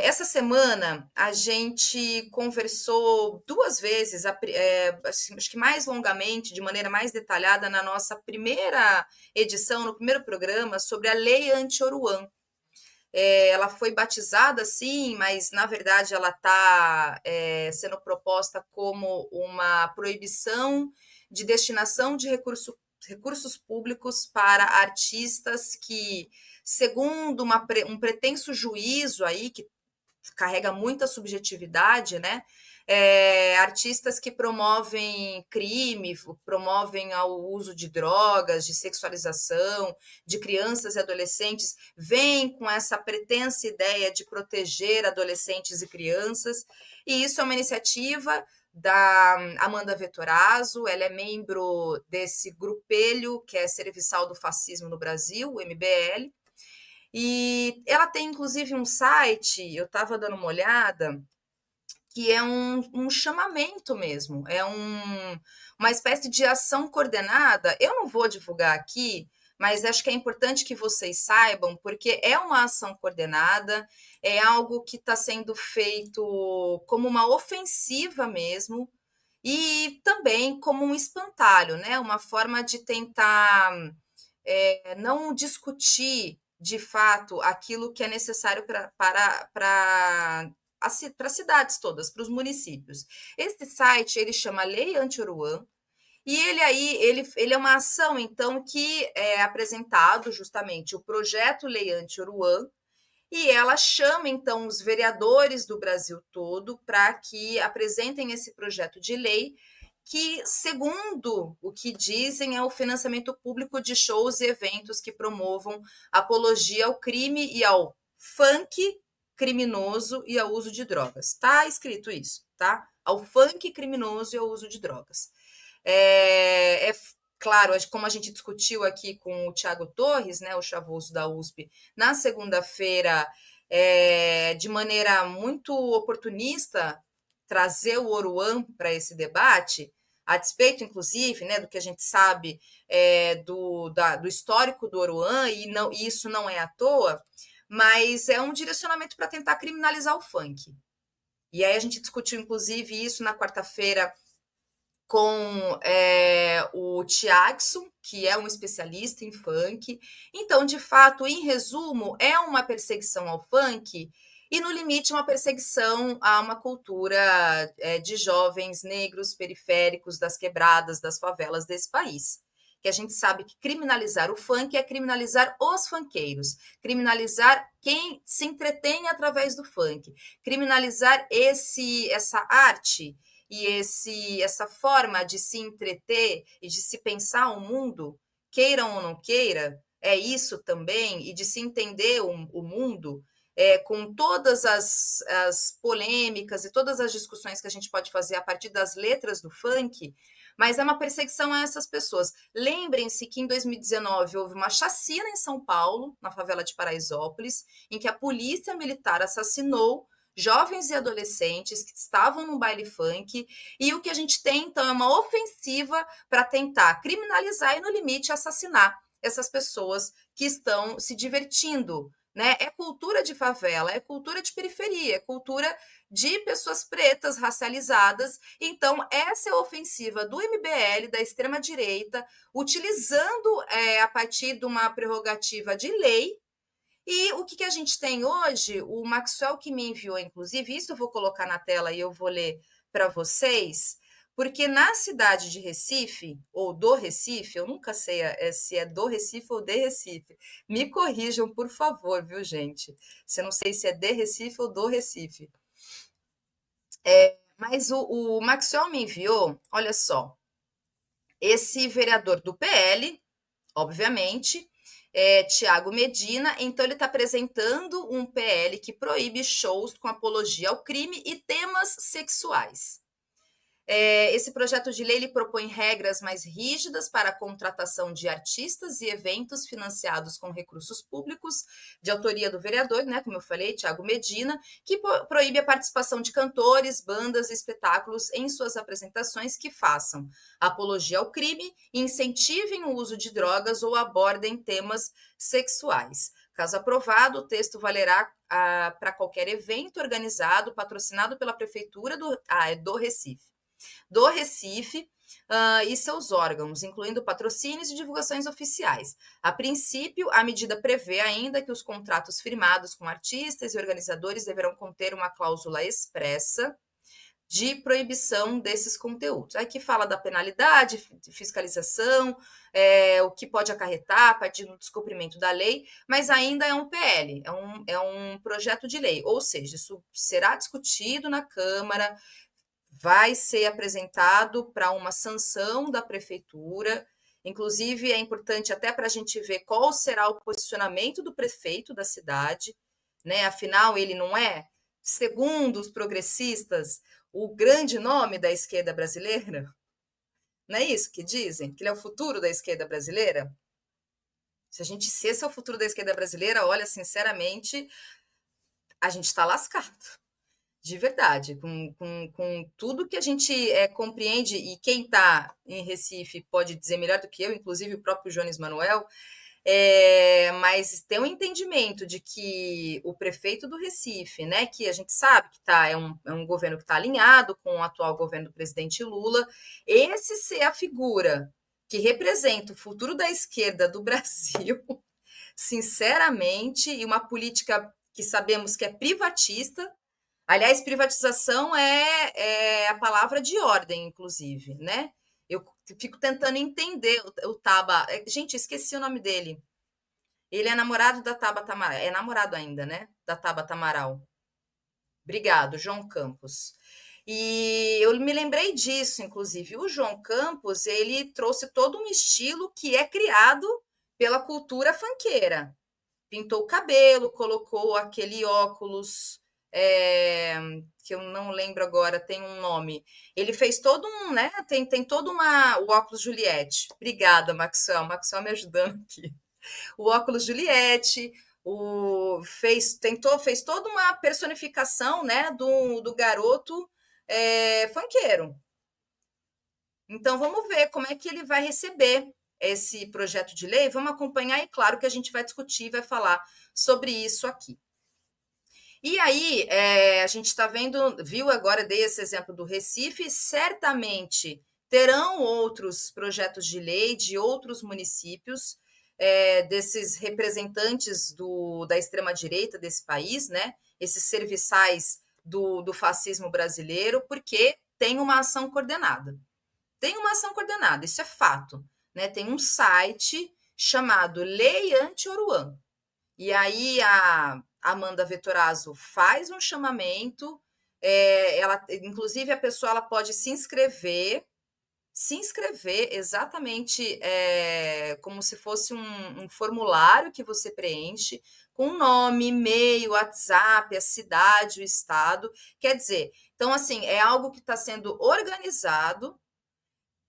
Essa semana a gente conversou 2 vezes, assim, acho que mais longamente, de maneira mais detalhada, na nossa primeira edição, no primeiro programa, sobre a Lei Anti-Oruan. Ela foi batizada assim, mas na verdade ela está sendo proposta como uma proibição de destinação de recursos públicos para artistas que, segundo um pretenso juízo aí, que carrega muita subjetividade, né? Artistas que promovem crime, promovem o uso de drogas, de sexualização de crianças e adolescentes, vêm com essa pretensa ideia de proteger adolescentes e crianças, e isso é uma iniciativa da Amanda Vettorazzo. Ela é membro desse grupelho que é Serviçal do Fascismo no Brasil, o MBL, e ela tem, inclusive, um site, eu estava dando uma olhada, que é um chamamento mesmo, uma espécie de ação coordenada. Eu não vou divulgar aqui, mas acho que é importante que vocês saibam, porque é uma ação coordenada, é algo que está sendo feito como uma ofensiva mesmo, e também como um espantalho, né? Uma forma de tentar não discutir de fato aquilo que é necessário para as cidades todas, para os municípios. Esse site ele chama Lei Anti-Oruan, e ele é uma ação, então, que é apresentado justamente o projeto Lei Anti-Oruan, e ela chama, então, os vereadores do Brasil todo para que apresentem esse projeto de lei, que, segundo o que dizem, é o financiamento público de shows e eventos que promovam apologia ao crime e ao funk criminoso e ao uso de drogas. Está escrito isso, tá? Ao funk criminoso e ao uso de drogas. Claro, como a gente discutiu aqui com o Tiago Torres, né, o chavoso da USP, na segunda-feira, de maneira muito oportunista, trazer o Oruan para esse debate, a despeito, inclusive, né, do que a gente sabe do histórico do Oruan, e isso não é à toa, mas é um direcionamento para tentar criminalizar o funk. E aí a gente discutiu, inclusive, isso na quarta-feira com o Tiagson, que é um especialista em funk. Então, de fato, em resumo, é uma perseguição ao funk e, no limite, uma perseguição a uma cultura de jovens negros periféricos das quebradas, das favelas desse país. Que a gente sabe que criminalizar o funk é criminalizar os funkeiros, criminalizar quem se entretém através do funk, criminalizar essa arte e essa forma de se entreter e de se pensar o mundo, queiram ou não queira, é isso também, e de se entender o mundo, com todas as polêmicas e todas as discussões que a gente pode fazer a partir das letras do funk, mas é uma perseguição a essas pessoas. Lembrem-se que em 2019 houve uma chacina em São Paulo, na favela de Paraisópolis, em que a polícia militar assassinou jovens e adolescentes que estavam no baile funk, e o que a gente tem, então, é uma ofensiva para tentar criminalizar e, no limite, assassinar essas pessoas que estão se divertindo, né? É cultura de favela, é cultura de periferia, é cultura de pessoas pretas, racializadas. Então, essa é a ofensiva do MBL, da extrema-direita, utilizando a partir de uma prerrogativa de lei. E o que a gente tem hoje, o Maxwell que me enviou, inclusive, isso eu vou colocar na tela e eu vou ler para vocês, porque na cidade de Recife, ou do Recife, eu nunca sei se é do Recife ou de Recife, me corrijam, por favor, viu, gente? Se eu não sei se é de Recife ou do Recife. Mas o Maxwell me enviou, olha só, esse vereador do PL, obviamente, Tiago Medina, então ele está apresentando um PL que proíbe shows com apologia ao crime e temas sexuais. Esse projeto de lei ele propõe regras mais rígidas para a contratação de artistas e eventos financiados com recursos públicos, de autoria do vereador, né, como eu falei, Tiago Medina, que proíbe a participação de cantores, bandas e espetáculos em suas apresentações que façam apologia ao crime, incentivem o uso de drogas ou abordem temas sexuais. Caso aprovado, o texto valerá para qualquer evento organizado, patrocinado pela Prefeitura do Recife. Do Recife e seus órgãos, incluindo patrocínios e divulgações oficiais. A princípio, a medida prevê ainda que os contratos firmados com artistas e organizadores deverão conter uma cláusula expressa de proibição desses conteúdos. Aqui fala da penalidade, fiscalização, o que pode acarretar a partir do descumprimento da lei, mas ainda é um PL, é um projeto de lei, ou seja, isso será discutido na Câmara, vai ser apresentado para uma sanção da prefeitura. Inclusive, é importante até para a gente ver qual será o posicionamento do prefeito da cidade, né? Afinal, ele não é, segundo os progressistas, o grande nome da esquerda brasileira? Não é isso que dizem? Que ele é o futuro da esquerda brasileira? Se esse é o futuro da esquerda brasileira, olha, sinceramente, a gente está lascado. De verdade, com tudo que a gente compreende, e quem está em Recife pode dizer melhor do que eu, inclusive o próprio Jones Manuel, mas tem um entendimento de que o prefeito do Recife, né, que a gente sabe que é um governo que está alinhado com o atual governo do presidente Lula, esse ser a figura que representa o futuro da esquerda do Brasil, sinceramente, e uma política que sabemos que é privatista. Aliás, privatização é a palavra de ordem, inclusive, né? Eu fico tentando entender o Taba. Gente, esqueci o nome dele. Ele é namorado da Tabata Amaral. É namorado ainda, né? Da Tabata Amaral. Obrigado, João Campos. E eu me lembrei disso, inclusive. O João Campos, ele trouxe todo um estilo que é criado pela cultura funkeira. Pintou o cabelo, colocou aquele óculos, que eu não lembro agora, tem um nome. Ele fez todo um, né? Tem todo o óculos Juliette. Obrigada, Maxwell. Maxwell me ajudando aqui. O óculos Juliette, fez toda uma personificação, né, do garoto funkeiro. Então, vamos ver como é que ele vai receber esse projeto de lei. Vamos acompanhar e, claro, que a gente vai discutir, vai falar sobre isso aqui. E aí, a gente está viu agora, dei esse exemplo do Recife, certamente terão outros projetos de lei de outros municípios, desses representantes da extrema-direita desse país, né? Esses serviçais do fascismo brasileiro, porque tem uma ação coordenada. Tem uma ação coordenada, isso é fato. Né? Tem um site chamado Lei Anti-Oruan. E aí a Amanda Vettorazzo faz um chamamento, inclusive a pessoa ela pode se inscrever exatamente como se fosse um formulário que você preenche com nome, e-mail, WhatsApp, a cidade, o estado. Quer dizer, então, assim, é algo que está sendo organizado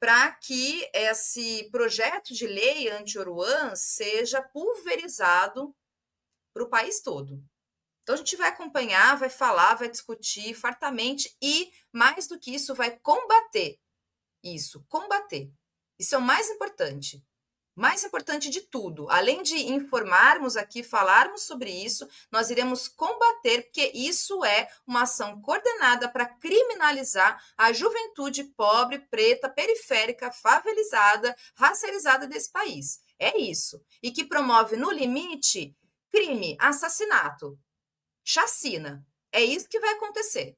para que esse projeto de lei anti-Oruan seja pulverizado para o país todo. Então, a gente vai acompanhar, vai falar, vai discutir fartamente e, mais do que isso, vai combater isso, combater. Isso é o mais importante. Mais importante de tudo, além de informarmos aqui, falarmos sobre isso, nós iremos combater, porque isso é uma ação coordenada para criminalizar a juventude pobre, preta, periférica, favelizada, racializada desse país. É isso. E que promove, no limite, crime, assassinato, chacina. É isso que vai acontecer.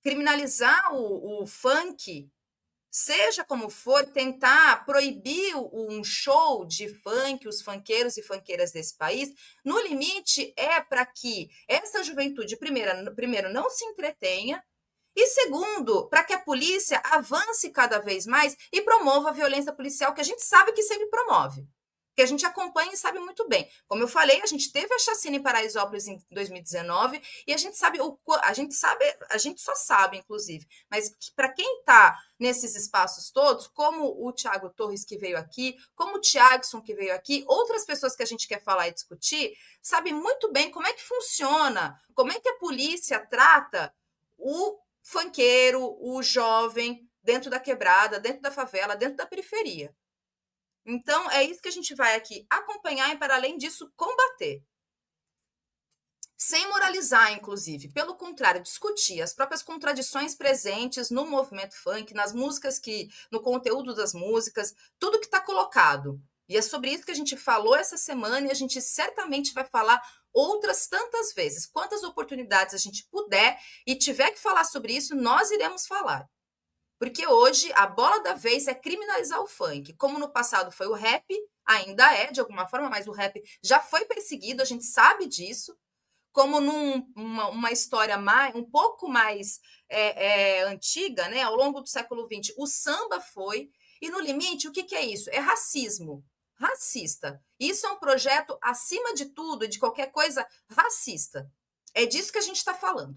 Criminalizar o funk, seja como for, tentar proibir um show de funk, os funkeiros e funkeiras desse país, no limite é para que essa juventude, primeiro, não se entretenha, e segundo, para que a polícia avance cada vez mais e promova a violência policial, que a gente sabe que sempre promove, que a gente acompanha e sabe muito bem. Como eu falei, a gente teve a chacina em Paraisópolis em 2019 e a gente só sabe, inclusive, mas para quem está nesses espaços todos, como o Thiago Torres que veio aqui, como o Thiagson que veio aqui, outras pessoas que a gente quer falar e discutir, sabem muito bem como é que funciona, como é que a polícia trata o funkeiro, o jovem, dentro da quebrada, dentro da favela, dentro da periferia. Então, é isso que a gente vai aqui acompanhar e, para além disso, combater. Sem moralizar, inclusive, pelo contrário, discutir as próprias contradições presentes no movimento funk, nas músicas que no conteúdo das músicas, tudo que está colocado. E é sobre isso que a gente falou essa semana e a gente certamente vai falar outras tantas vezes. Quantas oportunidades a gente puder e tiver que falar sobre isso, nós iremos falar. Porque hoje a bola da vez é criminalizar o funk. Como no passado foi o rap, ainda é de alguma forma, mas o rap já foi perseguido, a gente sabe disso. Como numa história um pouco mais antiga, né, ao longo do século XX, o samba foi, e no limite, o que, que é isso? É racismo, racista. Isso é um projeto, acima de tudo e de qualquer coisa, racista. É disso que a gente está falando.